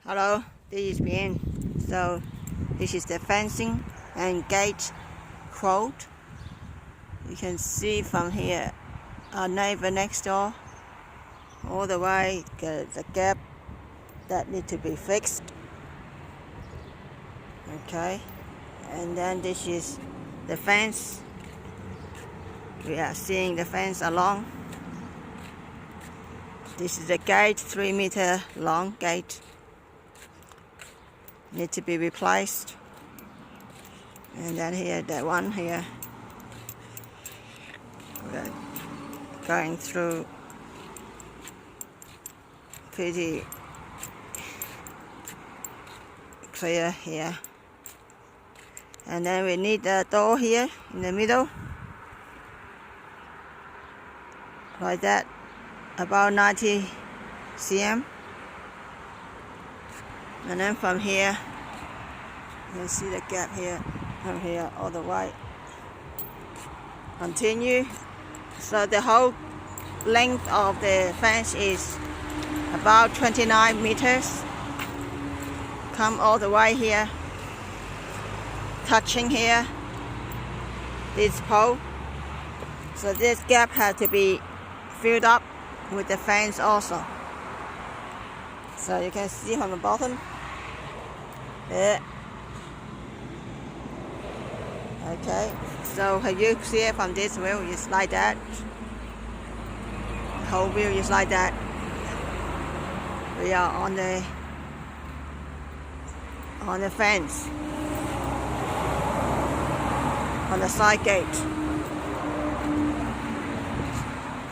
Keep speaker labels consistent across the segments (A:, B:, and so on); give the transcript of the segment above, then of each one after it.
A: Hello, this is Bien. So this is the fencing and gate quote. You can see from here our neighbor next door, all the way the gap that need to be fixed. Okay, and then this is the fence. We are seeing the fence along. This is the gate, 3 meter long gate. Need to be replaced. And then here, that one here, we're going through pretty clear here. And then we need a door here in the middle, like that, about 90 cm. And then from here, you can see the gap here, from here all the way. Continue. So the whole length of the fence is about 29 meters. Come all the way here, touching here, this pole. So this gap has to be filled up with the fence also. So you can see from the bottom there. Okay, so you see it from this view, it's like that. The whole view is like that. We are on the fence, on the side gate,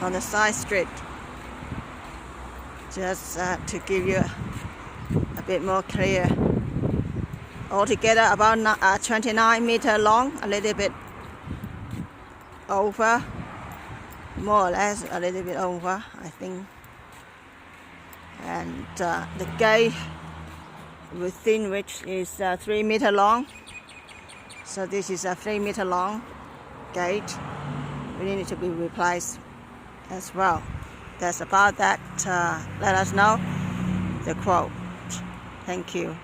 A: on the side street. Just to give you a bit more clear. Altogether about 29 meter long, a little bit over, more or less a little bit over, I think. And the gate within which is 3 meter long. So this is a 3 meter long gate. We need to be replaced as well. That's about that. Let us know the quote. Thank you.